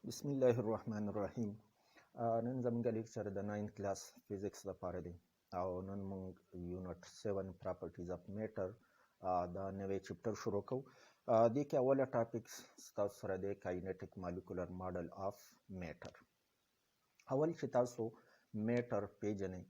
बिस्मिल्लाहिर्रहमानिर्रहीम। नन ज़मूंगा lecture the 9th class physics लपारे दी او نن مونږ یونټ 7 پراپرټیز اف میټر دا نوې چپټر شروع کوو. دې کې اوله ټاپک ستاسو سره دی کاینټیک مالیکولر ماډل اف میټر. اول چې تاسو میټر پیژنئ،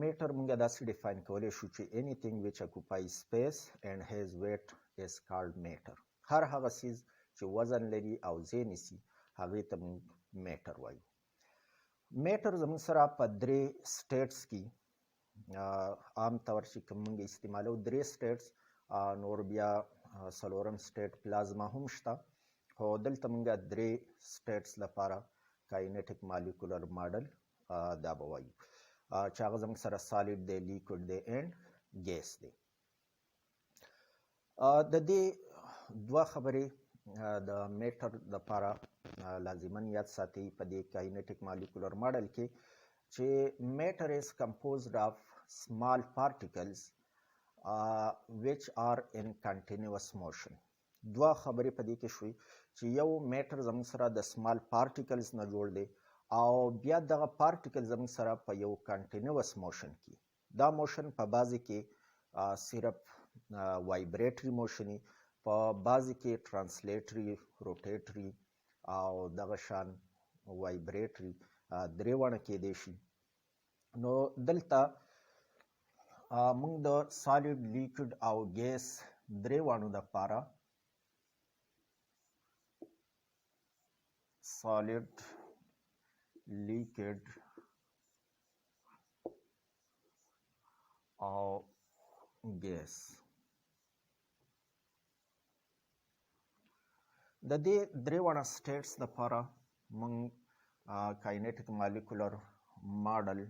میټر مونږ داسې ډیفاین کولی شو چې anything which occupies space and has weight is called matter. هر هغه څیز چې وزن لري او ځای نیسي هغې ته مونږ میټر وایو. میټر زموږ سره په درې سټیټس کې عام طور چې کوم موږ استعمالو درې سټیټس، نور بیا څلورم سټیټ پلازما هم شته، خو دلته موږ درې سټیټس لپاره کاینټیک مالیکولر ماډل دا به وایو چې هغه زموږ سره سالیډ دی، لیکوډ دی اینډ ګیس دی. د دې دوه خبرې د میټر لپاره لازماً یاد ساتئ په دې کاینټیک مالیکولر ماډل کې چې میټر از کمپوزډ اف small particles which are in continuous motion. دوه خبرې په دې کې شوي چې یو میټر زموږ سره د سمال پارټیکلز نه جوړ دی او بیا دغه پارټیکل زموږ سره په یو کنټینیوس موشن کې، دا موشن په بعضې کې صرف وایبریټري موشن، په بعضې کې ټرانسلیټري، روټیټري او دغه شان وایبریټري، درې واړه کیدی شي. نو دلته موږ د سالیډ، لیکوډ او ګیس درې واړو دپاره سالیډ، لیکوډ او ګیس د دې درې واړه سټیټس دپاره موږ کاینټیک مالیکولر ماډل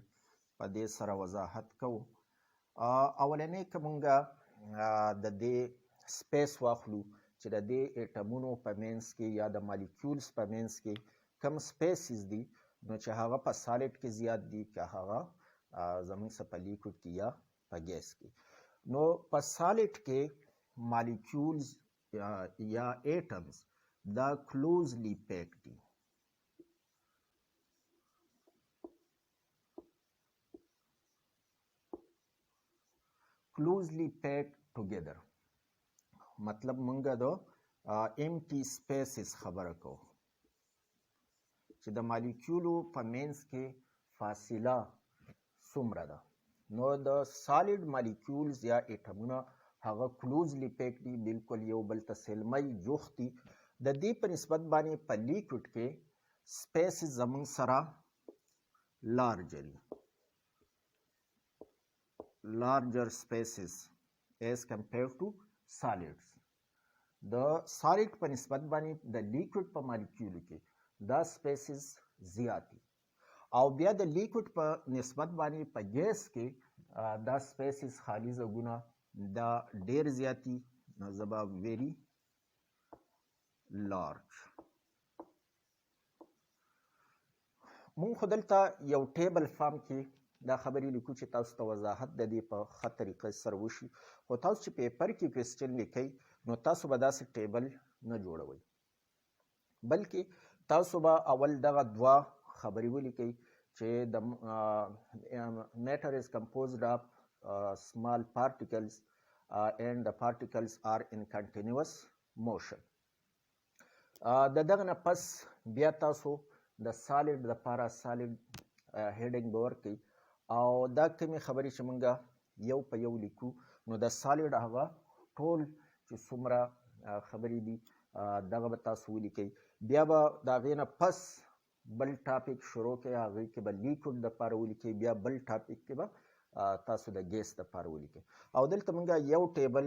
په دې سره وضاحت کوو. اولنی که موږ د دې سپیس واخلو چې د دې ایټمونو په منځ کې یا د مالیکولز په منځ کې کم سپیسز دي، نو چې هغه په سالیډ کې زیات دي که هغه زموږ څه په لیکوډ کې یا په ګیس کې. نو په سالیډ کې مالیکولز یا ایټمز دا کلوزلی پیک دي. closely packed together مطلب مونږ د empty spaces خبره کوو چې د مالیکولو په منځ کې فاصله څومره ده. نو د سالیډ مالیکولز یا ایټمونه هغه کلوزلی پیک دي، بالکل یو بل ته سلمی جوخت دي. د دې په نسبت باندې په لیکوډ کې سپیسز زموږ سره larger spaces as compared to solids. د سالډ په نسبت باندې د لیکوډ په مالیکولو کې دا سپیسز زیات دي، او بیا د لیکوډ په نسبت باندې په ګیس کې دا سپیسز خالي ځګونه دا ډیر زیات دي، نو زه به ویری لارج. مونږ خو دلته یو ټیبل فارم کې دا خبرې لیکو چې تاسو ته وضاحت د دې په ښه طریقه سره وشي، خو تاسو چې پیپر کې کوېسچن لیکئ نو تاسو به داسې ټیبل نه جوړوئ، بلکې تاسو به اول دغه دوه خبرې ولیکئ چې د میټر از کمپوزډ اف small particles and the particles are in continuous motion. د دغه نه پس بیا تاسو د سالیډ دپاره سالیډ هیډینګ به ورکئ او دا کمې خبرې چې موږ یو په یو لیکو نو د سالیډ هغه ټول چې څومره خبرې دي دغه به تاسو ولیکئ. بیا به د هغې نه پس بل ټاپک شروع کړئ، هغې کې به لیکوډ دپاره ولیکئ، بیا بل ټاپک کې به تاسو د ګیس دپاره ولیکئ. او دلته موږ یو ټیبل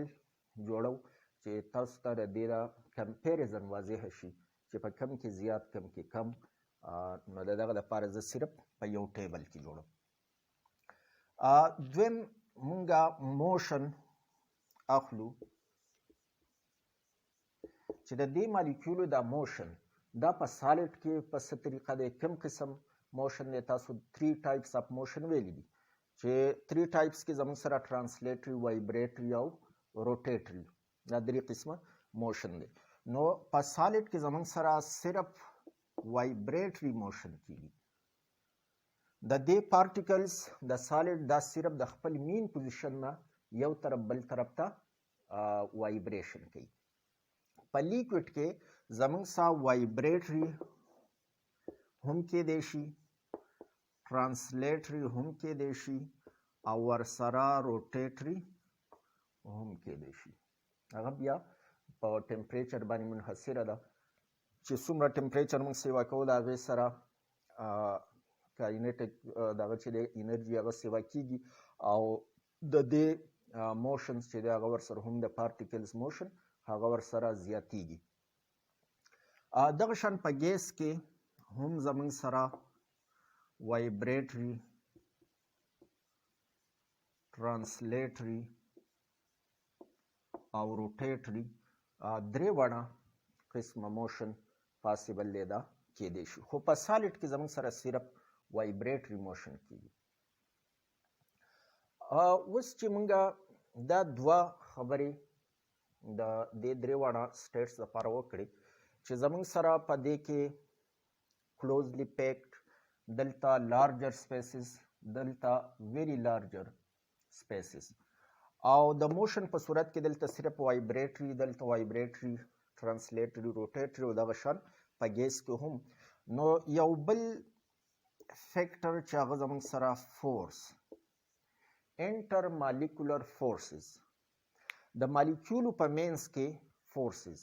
جوړو چې تاسو ته د دې د کمپیریزن واضح شي چې په کم کې زیات کم کې کم. نو د دغه دپاره زه صرف په یو ټیبل کې جوړم. دویم مونږ موشن اخلو چې د دې مالیکولو دا موشن دا په سالیډ کې په څه طریقه دی، کوم قسم موشن دی. تاسو 3 ټایپس اف موشن ویلی دي چې 3 ټایپس کې زموږ سره ټرانسلیټري، وایبریټري او روټیټري، دا 3 قسمه موشن دی. نو په سالیډ کې زموږ سره صرف وایبریټري موشن کیږي. د دې پارټیکلز د سالډ دا صرف د خپل مین پوزیشن نه یو طرف بل طرف ته وایبریشن کوي. په لیکوډ کې زموږ سره وایبریټري هم کېدی شي، ټرانسلیټري هم کېدی شي او ورسره روټیټري هم کېدی شي. هغه بیا په ټمپریچر باندې منحصره ده چې څومره ټمپریچر موږ سیوا کوو د هغې سره کاینیټک دغه چې دی انرژي هغه سیوا کیږي او د دې موشنز چې دی هغه ورسره هم د پارټیکلز موشن هغه ورسره زیاتیږي. دغه شان په ګیس کې هم زموږ سره وایبریټري، ټرانسلیټري او روټیټري درې واړه قسمه موشن پاسیبل دی دا کېدی شي، خو په سالډ کې زموږ سره صرف وایبریټري موشن کېږي. اوس چې موږ دا دوه خبرې د دې درې واړه سټیټس لپاره وکړې چې زموږ سره په دې کې کلوزلی پیکډ، دلته لارجر سپیسز، دلته ویری لارجر سپیسز، او د موشن په صورت کې دلته صرف وایبریټري، دلته وایبریټري، ټرانسلیټري، روټیټري او دغه شان په ګیس کې هم. نو یو بل فیکټر چې هغه زموږ سره فورس، انټر مالیکولر فورسز، د مالیکولو په منځ کې فورسز،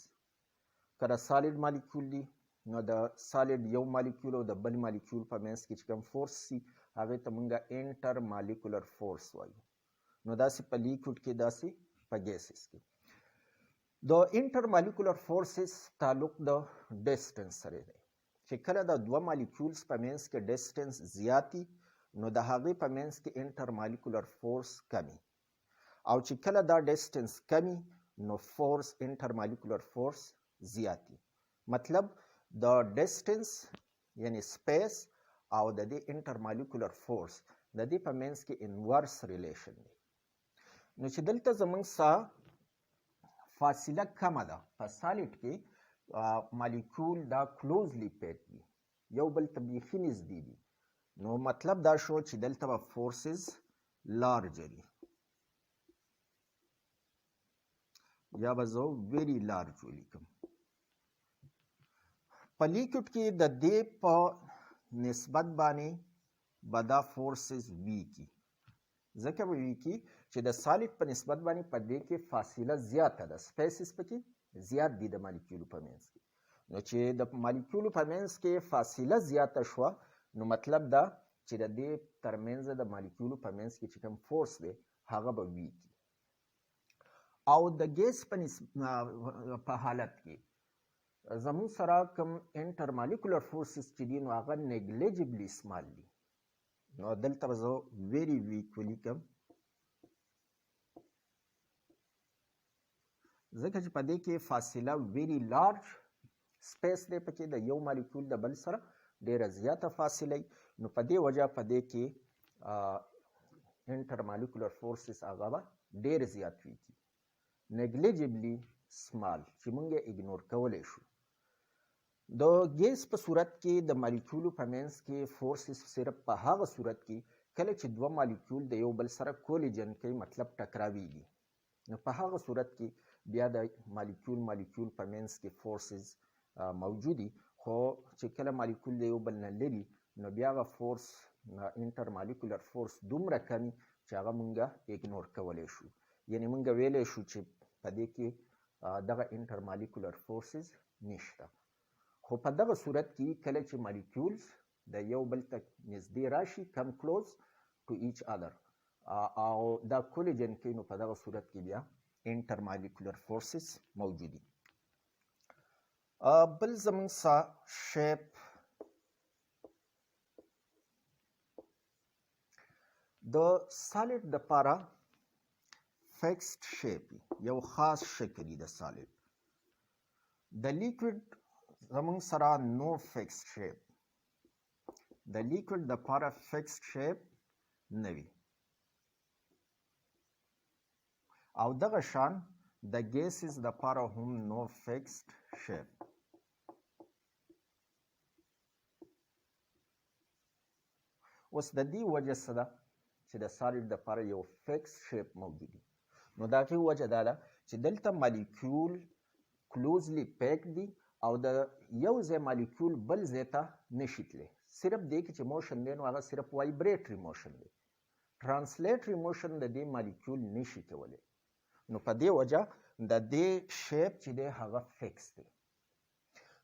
که د سالډ مالیکول دی نو د سالډ یو مالیکول او د بل مالیکول په منځ کې چې کوم فورس سي هغې ته موږ انټر مالیکولر فورس وایو. نو داسې په لیکوډ کې، داسې په ګیسز کې. د انټر مالیکولر فورسز تعلق د ډسټنس سره دی چې کله د دوه مالیکولز په منځ کې ډسټنس زیاتی نو د هغې په منځ کې انټر مالیکولر فورس کمی، او چې کله دا ډسټنس کمی نو فورس انټر مالیکولر فورس زیاتی. مطلب د ډسټنس یعنی سپیس او د دې انټر مالیکولر فورس د دې په منځ کې انورس ریلیشن دی. نو چې دلته زموږ سره فاصله کمه ده، په سالډ کې مالیکول دا کلوزلی پیک دي، یو بل ته بیخي نږدې دي، نو مطلب دا شو چې دلته به فورسز لارجري یا به زه ویری لارج ولیکم. په لیکوډ کې د دې په نسبت باندې به دا فورسز ویکي، ځکه به ویکي چې د سالډ په نسبت باندې په دې کې فاصله زیاته ده، سپیسز پکې زیات دي د مالیکولو په منځ کې. نو چې د مالیکولو په منځ کې فاصله زیاته شوه نو مطلب دا چې د دې ترمنځ د مالیکولو په منځ کې چې کوم فورس دی هغه به ویکي. او د ګیس په حالت کې زموږ سره کوم انټر مالیکولر فورسز چې دي نو هغه نیګلیجبلی سمال دي. نو دلته به زه ویری ویک ولیکم، ځکه چې په دې کې فاصله ویری لارج سپیس دی، پکې د یو مالیکول د بل سره ډیره زیاته فاصله وي، نو په دې وجه په دې کې انټر مالیکولر فورسز هغه به ډیر زیات وي، نیګلیجبلی سمال چې موږ یې اګنور کولی شو. د ګیس په صورت کې د مالیکولو په منځ کې فورسز صرف په هغه صورت کې کله چې دوه مالیکول د یو بل سره کولیجن کوي، مطلب ټکراویږي، نو په هغه صورت کې بیا د مالیکول په منځ کې فورسز موجودي، خو چې کله مالیکول د یو بل نه لري نو بیا هغه فورس انټر مالیکولر فورس دومره کمی چې هغه موږ اګنور کولی شو، یعنی موږ ویلی شو چې په دې کې دغه انټر مالیکولر فورسز نشته. خو په دغه صورت کې کله چې مالیکولز د یو بل ته نږدې راشي، کم کلوز ټو ایچ ادر، او دا کولیجن کوي، نو په دغه صورت کې بیا انټر مالیکولر فورسز موجودي. بل زموږ سره شیپ د سالډ دپاره فکسډ شیپ یو خاص شکل د سالډ. د لیکوډ زموږ سره نو فکسډ شیپ، د لیکوډ دپاره فکسډ شیپ نه وي، او دغه شان د ګیسز دپاره هم نو فکسډ شیپ. اوس د دې وجه څه ده چې د سالډ دپاره یو فکس شیپ موجود وي. نو د هغې وجه دا ده چې دلته مالیکول کلوزلی پیک دي او د یو ځای مالیکول بل ځای ته نشي تللی. صرف دې کې چې موشن دی نو هغه صرف وایبریټري موشن دی. ترانسلیټري موشن د دې مالیکول نشي کولی. نو په دې وجه د دې شیپ چې دی هغه فکس دی.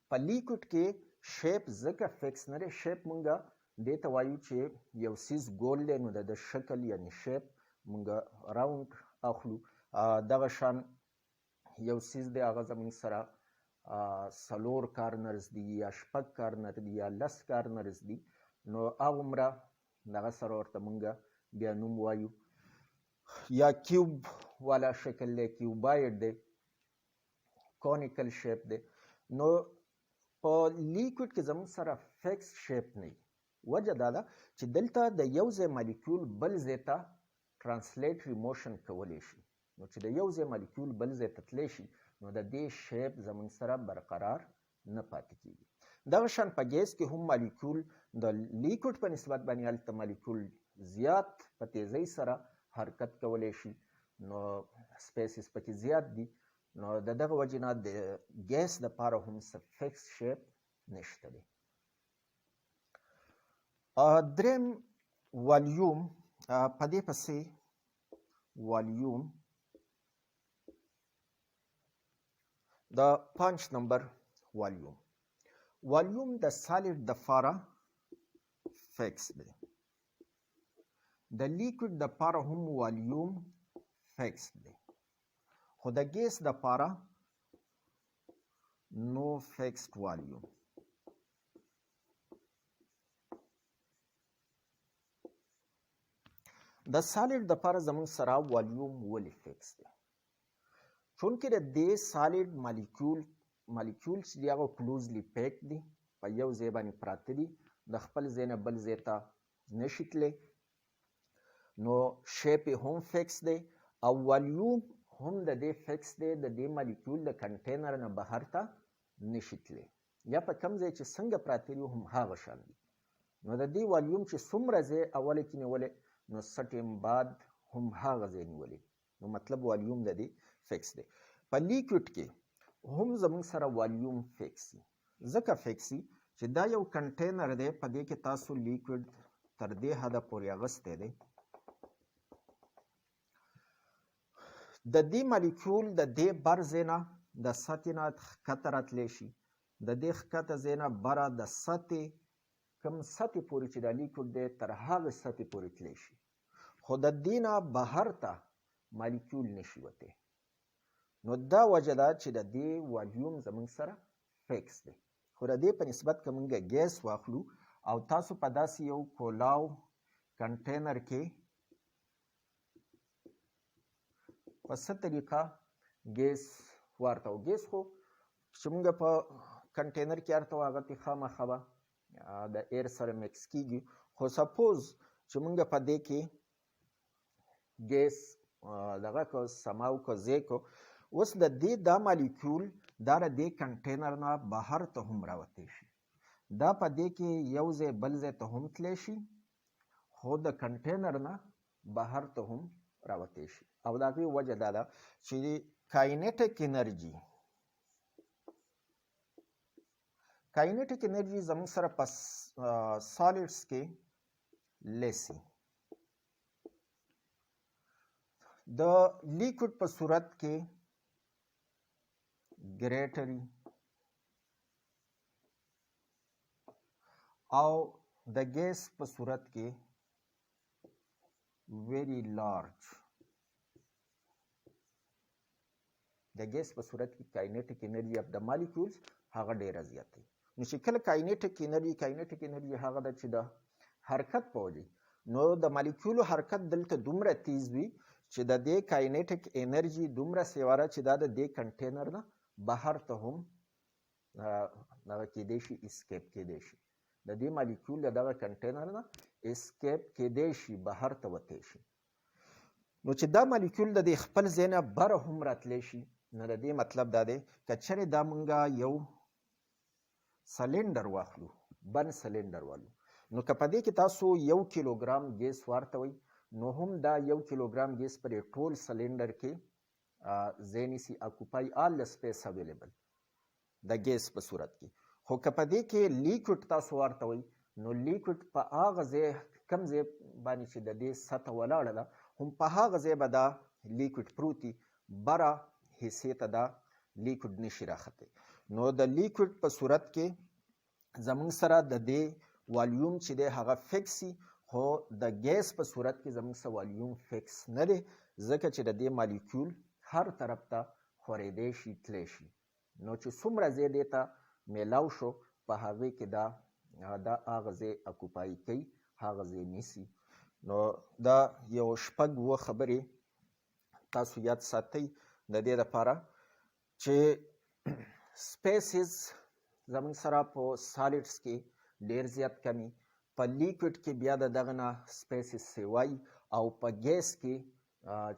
په لیکوډ کې شیپ ځکه فکس نه دی. شیپ مونږه دې ته وایو چې یو څیز ګول دی نو د ده شکل یعنې شیپ مونږه راوند اخلو. دغه شان یو څیز دی هغه زموږ سره 4 کارنرز دي یا 6 کارنر دي یا 10 کارنرز دي نو هغومره دغه سره ورته مونږه بیا نوم وایو. یا کیوب والا شکل دی، کیوباید دی، کونیکل شیپ دی. نو په لیکوډ کې زموږ سره فکس شیپ نه وي. وجه دا ده چې دلته د یو ځای مالیکول بل ځای ته ترانسلیټري موشن کولی شي. نو چې د یو ځای مالیکول بل ځای ته تللی شي نو د دې شیپ زموږ سره برقرار نه پاتې کېږي. دغه شان په ګیس کې هم مالیکول د لیکوډ په نسبت باندې هلته مالیکول زیات په تیزۍ سره حرکت کولی شي. نو سپیسز پکې زیات دي. نو د دغه وجې نه د ګیس دپاره هم څه فکس شیپ نشته دی. دریم والیوم. په دې پسې والیوم د 5 نمبر والیوم. والیوم د سالډ دپاره فکس دی. د لیکوډ دپاره هم والیوم فکس دی. خو د ګیس دپاره نو فکسډ والیوم. د سالډ دپاره زموږ سره والیوم ولې فکس دی؟ چونکې د دې سالډ مالیکول چې دی هغه کلوزلی پیک دي، په یو ځای باندې پراته دي، د خپل ځای نه بل ځای ته نشي تللی. نو شیپ یې هم فکس دی او والیوم هم د دې فکس دی. د دې مالیکول د کنټینر نه بهر ته نشي تللی، یا په کم ځای چې څنګه پراته دي هم هغه شان دي. نو د دې والیوم چې څومره ځای اوله کې نیولی نو څه ټیم بعد هم هغه ځای نیولی. نو مطلب والیوم د دې فکس دی. په لیکوډ کې هم زموږ سره والیوم فکس دی. ځکه فکس دی چې دا یو کنټینر دی، په دې کې تاسو لیکوډ تر دې حده پورې اغستی دی. د دې مالیکول د دې بر ځای نه د سطحې نه ښکته راتلی شي، د دې ښکته ځای نه بره د سطحې کوم سطحې پورې چې دا لیکوډ دی تر هغې سطحې پورې تلی شي. خو د دې نه بهر ته مالیکول نشي وتی. نو دا وجه ده چې د دې والیوم زموږ سره فکس دی. خو د دې په نسبت که موږ ګیس واخلو او تاسو په داسې یو کولاو کنټینر کې په څه طریقه ګیس ورته و. ګیس خو چې موږ په کنټینر کې ورته و هغه پې خامخا به د ایر سره مکس کېږي. خو سپوز چې موږ په دې کې ګیس دغه که سماو که ځای کو، اوس د دې دا مالیکول دا د دې کنټینر نه بهر ته هم راوتی شي. دا په دې کې یو ځای بل ځای ته هم تلی شي، خو د کنټینر نه بهر ته هم راوتی شي. او د هغې وجه دا ده چې کاینیټیک انرژي زموږ سره په سالډس کې لیسي. د لیکوډ په صورت کې ګریټري او د ګیس په صورت کې ویری لارج. د ګیس په صورت کې کاینیټیک انرژي اف د مالیکولز هغه ډیره زیات دی. نو چې کله کاینیټیک انرژي هغه ده چې د حرکت په وجې، نو د مالیکولو حرکت دلته دومره تیز وي چې د دې کاینیټیک انرژي دومره سیواره چې دا د دې کنټینر نه بهر ته هم دغه کیدی شي، اسکیپ کیدی شي. د دې مالیکول د دغه کنټینر نه اسکیپ کیدی شي، بهر ته وتی شي. نو چې دا مالیکول د دې خپل ځای نه بره هم راتلی شي، نو د دې مطلب دا دی که چېرې دا مونږه یو سلنډر واخلو، بند سلنډر والو، نو که په دې کې تاسو 1 کیلوګرام ګیس ورته وئ نو هم دا 1 کیلوګرام ګیس پر ټول سلنډر کې ځای نیسي اکوپای آل سپیس اویلیبل د ګیس په صورت کې. خو که په دې کې لیکوډ تاسو ورته وئ نو لیکوډ په هغه ځای کم ځای باندې چې د دې سطح ولاړه ده هم په هغه ځای به دا لیکوډ پروت وي، بره حصې ته دا لیکوډ نشي راختی. نو د لیکوډ په صورت کې زمونږ سره د دې والیوم چې دی هغه فکس وي، خو د ګیس په صورت کې زمونږ سره والیوم فکس نه دی، ځکه چې د دې مالیکول هر طرف ته خورېدی شي، تلی شي. نو چې څومره ځای دې ته میلاو شو په هغې کې دا هغه ځای اکوپایي کوي، هغه ځای نیسي. نو دا یو 6-7 خبرې تاسو یاد ساتئ د دې دپاره چې سپیسز زمونږ سره په سالیډز کې ډېر زیات کمی، په لیکوډ کې بیا د دغه نه سپیسز سیوای، او په ګیس کې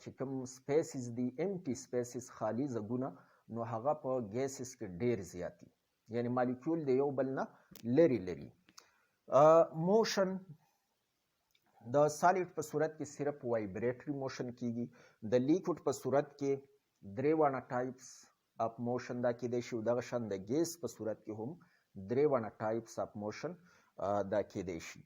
چې کوم سپیسز دي امټي سپیسز خالی ځګونه نو هغه په ګیسز کې ډېر زیات دي، یعنی مالیکول د یو بل نه لرې لري. موشن د سالیډ په صورت کې صرف وایبریټري موشن کیږي، د لیکوډ په صورت کې 3 وانه ټایپس اف موشن دا کیدای شي، دغه شان د ګیس په صورت کې هم 3 وانه ټایپس اف موشن دا کیدای شي.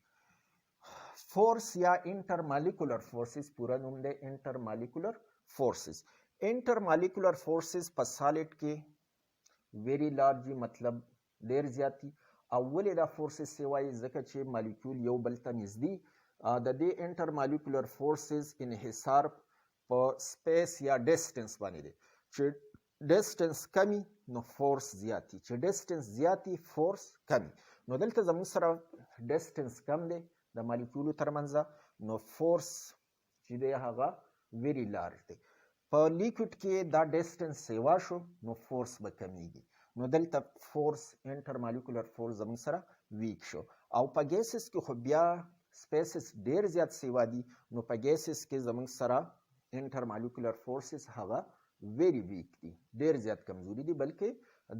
فورس یا انټرمالیکولر فورسز پورا نوم دی انټرمالیکولر فورسز. انټرمالیکولر فورسز په سالیډ کې ویری لارج مطلب ډیر زیات دي، او ولې دا فورسز سیوای ځکه چې مالیکول یو بل ته نږدې د دې انټرمالیکولر فورسز انحصار په سپیس یا ډسټنس باندې دی، چې ډسټنس کمی نو فورس زیاتی، چې ډسټنس زیاتی فورس کمی. نو دلته زموږ سره ډسټنس کم دی د مالیکولو ترمنځه، نو فورس چې دی هغه ویری لارج دی. په لیکوډ کې دا ډسټنس سیوا شو نو فورس به کمیږي، نو دلته فورس انټرمالیکولر فورس زموږ سره ویک شو. او په ګیسز کې خو بیا سپیسز ډیر زیات سیوا دي، نو په ګیسز کې زموږ سره انټرمالیکولر فورسز هغه ویری ویک دي، ډیر زیات کمزوري دي، بلکې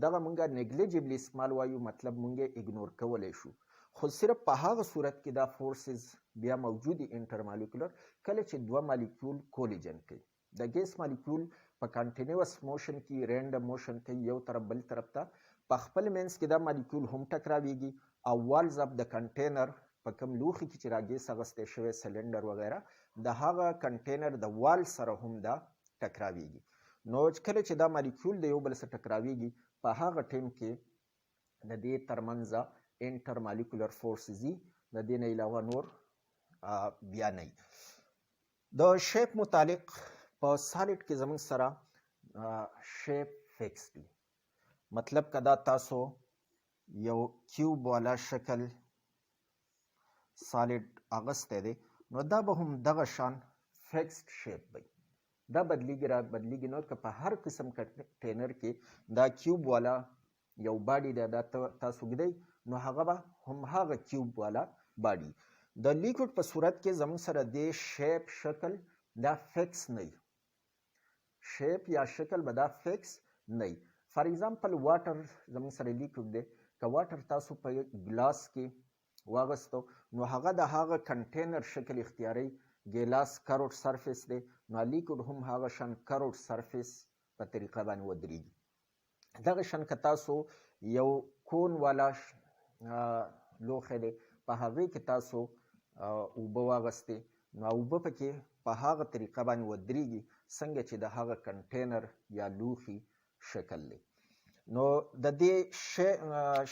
دغه مونږه نیګلیجبل استعمال وایو، مطلب مونږ اګنور کولی شو. خو صرف په هغه صورت کې دا فورسز بیا موجود دي انټرمالیکولر کله چې دوه مالیکول کولیجن کوي. د ګیس مالیکول په کانټینیوس موشن کې رینډم موشن کوي، یو طرف بل طرف ته، په خپل منځ کې دا مالیکول هم ټکراویږي، او والز اف د کنټینر په کوم لوښي کې چې را ګیس اغوستی شوی سلنډر وغیره د هغه کنټینر د وال سره هم دا ټکراویږي. نو کله چې دا مالیکول د یو بل سره ټکراویږي په هغه ټیم کې د دې ترمنځه انټرمالیکولر فورسز دي، د دې نه علاوه نور بیا نه. د شیپ متعلق په سالیډ کې زموږ سره شیپ فکس دي، مطلب که دا تاسو یو کیوب والا شکل سالیډ اغستی دی نو دا به هم دغه شان فکسډ شیپ وي، دا بدلیږي را بدلیږي. نو که په هر قسم کنټینر کې دا کیوب والا یو باډي دی، دا تاسو ږدئ نو هغه به هم هغه کیوب والا باډي. د لیکوډ په صورت کې زموږ سره د شیپ شکل دا فکس نه وي، شیپ یا شکل به دا فکس نه وي. فار ایگزامپل واټر زموږ سره لیکوډ دی، که واټر تاسو په ګلاس کې واغستو نو هغه د هغه کنټینر شکل اختیاري، ګیلاس کروټ سرفیس دی، نو لیکوډ هم هغه شان کروټ سرفیس په طریقه باندې ودرېږي. دغه شان که تاسو یو کون والا لوښی دی په هغې کې تاسو اوبه واغستې نو اوبه پکې په هغه طریقه باندې ودرېږي څنګه چې د هغه کنټینر یا لوښي شکل دی. نو د دې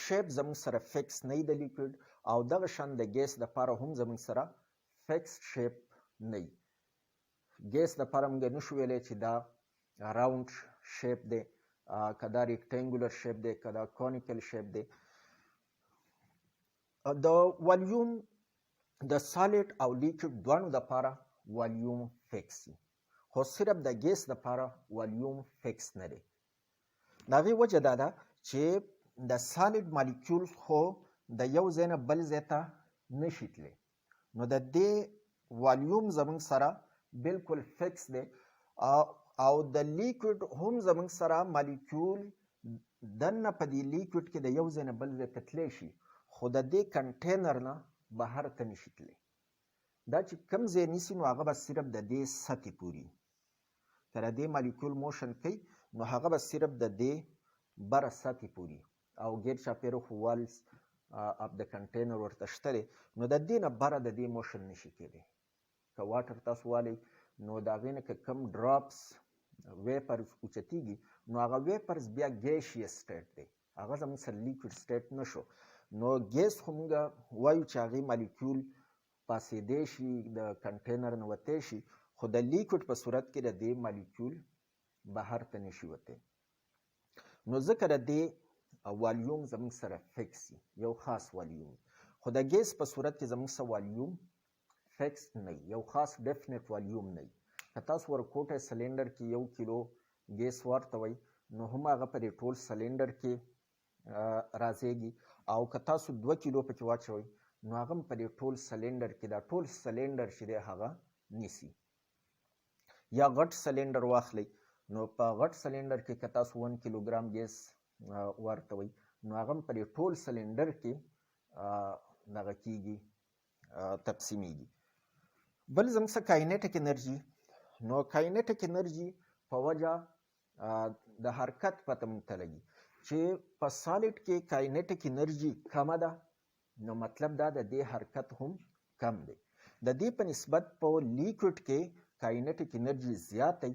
شیپ زموږ سره فکس نه وي د لیکوډ، او دغه شان د ګیس دپاره هم زموږ سره فکس شیپ نه وي. ګیس دپاره موږ نشو ویلی چې دا راونډ شیپ دی، که دا ریکټینګولر شیپ دی، که دا کونیکل شیپ دی. د والیوم د سالیډ او لیکوډ دواړو دپاره والیوم فکس وي، خو صرف د ګیس دپاره والیوم فکس نه دی. د هغې وجه دا ده چې د سالیډ مالیکول خو د یو ځای نه بل ځای ته نشي تللی، نو د دې والیوم زموږ سره بالکل فکس دی، او د لیکوډ هم زموږ سره مالیکول دننه په دې لیکوډ کې د یو ځای نه بل ځای ته تلی شي، خو د دې کنټینر نه بهر ته نشي تللی. دا چې کم ځای نیسي نو هغه به صرف د دې سطحې پورې که د دې مالیکول موشن کوي نو هغه به صرف د دې بره سطحې پورې او ګیر چاپېره خو والز اف د کنټینر ورته شته دی نو د دې نه بره د دې موشن نشي کېدی. که واټر تاسو والئ نو د هغې نه که کم ډراپس ویپرز اوچتېږي نو هغه ویپرز بیا ګیشیس سټیټ دی، هغه زموږ سره لیکوډ سټیټ نه شو. نو ګیس خو موږ وایو چې هغې مالیکول پاسېدی شي د کنټینر نه وتی شي خو د لیکوډ په صورت کې د دې مالیکول بهر ته نشي وتی. نو ځکه د دې والیوم زموږ سره فکس وي، یو خاص والیوم. خو د ګیس په صورت کې زموږ سره والیوم فکس نه وي، یو خاص ډیفینټ والیوم نه وي. که تاسو ورکوټی سلینډر کې 1 کیلو ګیس ورتوئ نو هم هغه په دې ټول سلینډر کې راځېږي او که تاسو 2 کیلو پکې واچوئ نو هغه هم په دې ټول سلینډر کې دا ټول سلینډر چې دی هغه نیسي. یا غټ سلینډر واخلئ نو په غټ سلینډر کې که تاسو 1 کیلوګرام ګیس ورتوئ نو هغه هم په دې ټول سلینډر کې دغه کېږي، تقسیمیږي. بل زموږ څه کاینیټک انرژي، نو کاینیټک انرژي په وجه د حرکت پته موږ ته لګي چې په سالډ کې کاینیټک انرژي کمه ده نو مطلب دا د دې حرکت هم کم دی. د دې په نسبت په لیکوډ کې کاینیټک انرژي زیات دی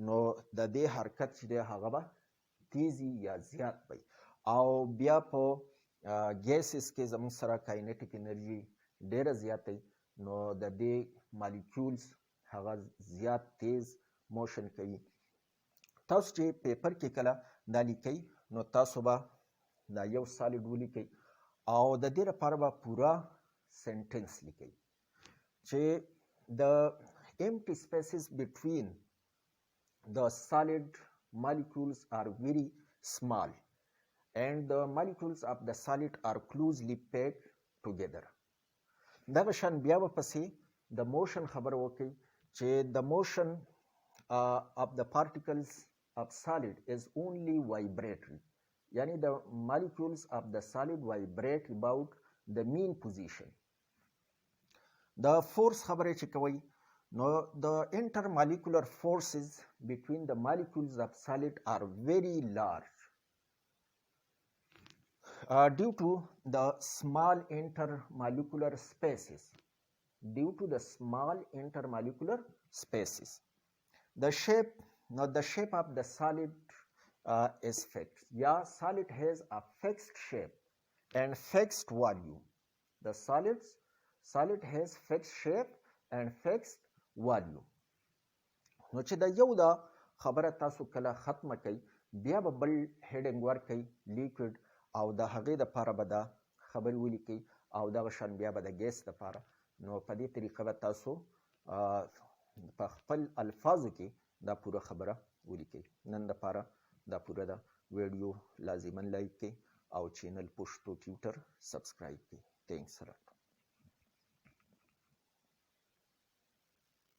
نو د دې حرکت چې دی هغه به تیزی یا زیات وي. او بیا په ګیسز کې زموږ سره کاینیټک انرژي ډیره زیات دی نو د دې مالیکولز هغه زیات تیز موشن کوي. تاسو چې پیپر کې کله دا لیکئ نو تاسو به دا یو سالډ ولیکئ او د دې لپاره به پوره سنټنس لیکئ چې the empty spaces between the solid molecules are very small and the molecules of the solid are closely packed together. دغه شان بیا به پسې د موشن خبره وکړئ چې the motion of the particles of solid is only vibratory. یعنی the molecules of the solid vibrate about the mean position. د فورس خبره چې کوئ نو the intermolecular forces between the molecules of solid are very large due to the small intermolecular spaces. Due to the small intermolecular spaces. The shape of the solid is fixed. Yeah, solid has a fixed shape and fixed volume. The solid has fixed shape and fixed volume. نو چې د یو دا خبره تاسو کله ختمه کوي بیا به بل هیډینګ ورکوئ لیکوډ او د هغې دپاره به دا خبرې ولیکئ او دغه شان بیا به د ګیس دپاره. نو په دې طریقه به تاسو په خپل الفاظو کې دا پوره خبره ولیکئ. نن دپاره دا پوره ده. ویډیو لازما لایک کړئ او چینل پشتو ټیوټر سبسکرایب کړئ. تھینکس.